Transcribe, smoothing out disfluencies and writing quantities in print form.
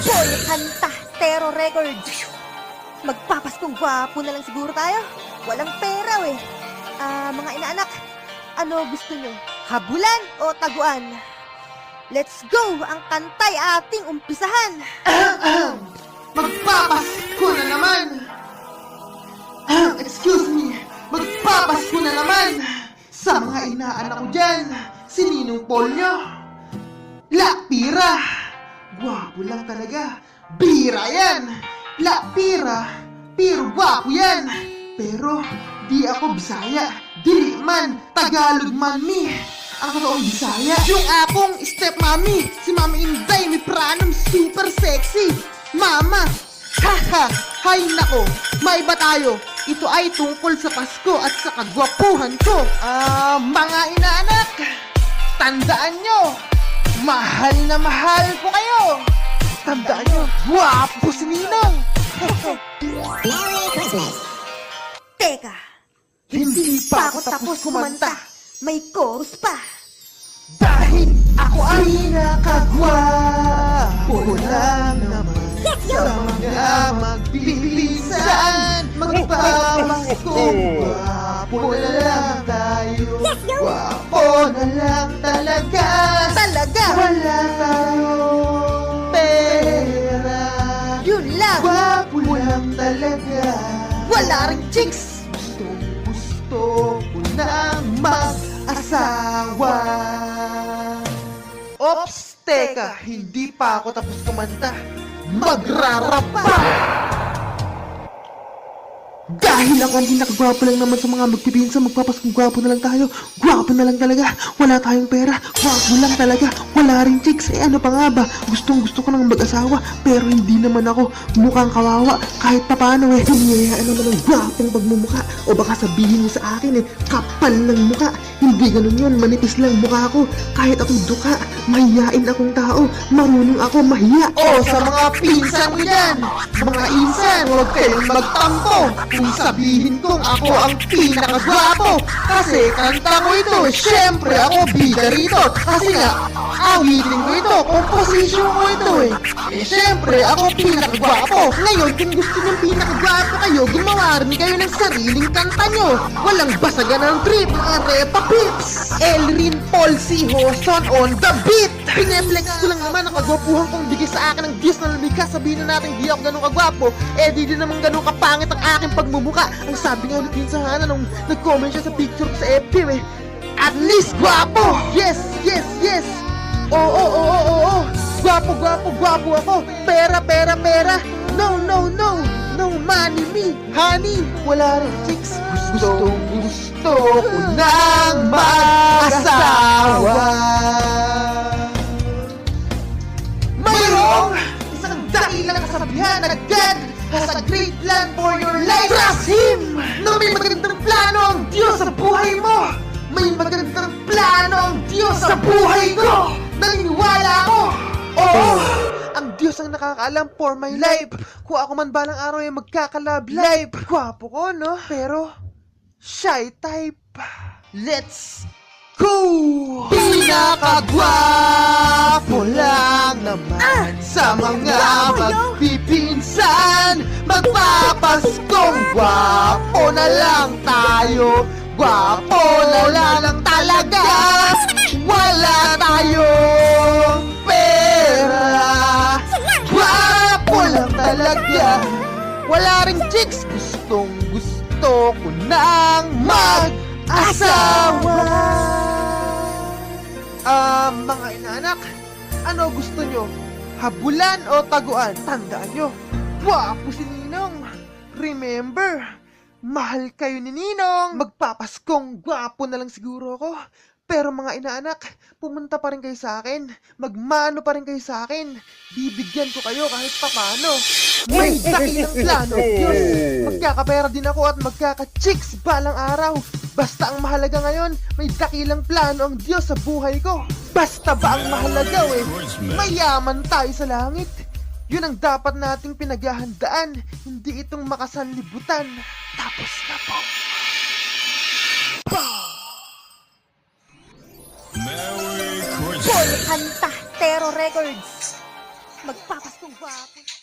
Boy Kanta, Tero Records. Magpapaskong gwapo na lang siguro tayo. Walang pera eh. Mga inaanak, ano gusto nyo? Habulan o taguan? Let's go! Ang kantay ating umpisahan! Magpapasko na naman! Excuse me, magpapasko na naman! Sa mga inaanak ko dyan, si Ninong Paul nyo. Lakpira! Gwapo lang talaga. Bira yan! Lakpira, pero gwapo yan. Pero di ako Bisaya, dili man Tagalog man mi. Ang totoong Bisaya, yung akong stepmommy, si Mami Inday, may pranong super sexy. Mama, haha, hay nako, may iba tayo. Ito ay tungkol sa Pasko at sa kagwapuhan ko. Mga inaanak, tandaan nyo, mahal na mahal ko kayo. Tandaan nyo, gwapo si Ninong. Merry Christmas! Teka, Hindi pa ako tapos kumanta. May chorus pa. Dahil ako ay nakagwapo lang naman. Sa mga magpipinsan, magpapamaskong gwapo na lang tayo. Gwapo na lang talaga. Talaga! Wala tayong pera. Yun lang! Gwapo lang talaga. Wala ring chicks! Gusto ko nang mag-asawa. Ops, teka, hindi pa ako tapos kumanta. Magrarap pa! Dahil ako hindi nakagwapo lang naman sa mga magpipinsa, magpapaskong gwapo na lang tayo. Gwapo na lang talaga, wala tayong pera. Gwapo lang talaga, wala rin chicks. Eh ano pa nga ba, gustong gusto ko nang mag-asawa. Pero hindi naman ako mukhang kawawa. Kahit papano eh, humiyayaan naman ng gwapong pagmumukha. O baka sabihin mo sa akin eh, kapal ng mukha. Hindi ganun yun, manipis lang mukha ko. Kahit ako duka, mahiyain akong tao. Marunong ako mahiya. O sa mga pinsan mo dyan, mga insan, huwag kayong magtampo. Kung sabihin kong ako ang pinakagwapo. Kasi kanta ko ito, syempre ako bida rito. Kasi nga, awitin ko ito, composition ko ito eh. Eh syempre ako pinakagwapo. Ngayon, kung gusto niyong pinakagwapo kayo, gumawa rin kayo ng sariling kanta nyo. Walang basagan ng trip, mga repa pips. Elrin Paul C. Hoson on the beat. Pineflex ko lang naman ang kagwapuhan kong bigay sa akin ng Diyos na lumikha. Sabihin na natin di ako ganun kagwapo, eh di din naman ganun kapangit ang aking pagmumuka. Ang sabi nga ni Pinsa Hana nung nag-comment siya sa picture ko sa FB eh, at least gwapo! Yes, yes, yes! Oo. Gwapo, gwapo, gwapo ako. Pera, pera, pera. No, no, no. No money me. Honey, wala rin chicks. Gusto ko nang mag-asawa. Mayroong isang dakilang kasabihan na God has a great plan for your life. Trust Him! Na may magandang plano ang Diyos sa buhay mo. May magandang plano ang Diyos sa buhay ko. Naniniwala ako. Oo, ang Diyos ang nakakaalam for my life. Kung ako man balang araw ay magkakalab life. Gwapo ko, no? Pero shy type. Let's go! Pinakagwapo lang naman sa mga magpipinsan. Magpapaskong gwapo na lang tayo. Gwapo na lang talaga. Wala tayong pera. Gwapo lang talaga. Wala ring chicks. Gusto ko nang mag-asawa. Mga inaanak, ano gusto nyo? Habulan o taguan? Tandaan nyo, gwapo si Ninong. Remember, mahal kayo ni Ninong. Magpapaskong gwapo na lang siguro ako. Pero mga inaanak, pumunta pa rin kayo sa akin. Magmano pa rin kayo sa akin. Bibigyan ko kayo kahit papano. May dakilang plano, Diyos. Magkakapera din ako at magkaka-chicks balang araw. Basta ang mahalaga ngayon, may dakilang plano ang Diyos sa buhay ko. Basta ba ang mahalaga mayaman tayo sa langit. Yun ang dapat nating pinaghahandaan. Hindi itong makasanlibutan. Tapos na po. Boy Kanta, Tero Records. Magpapaskong gwapo.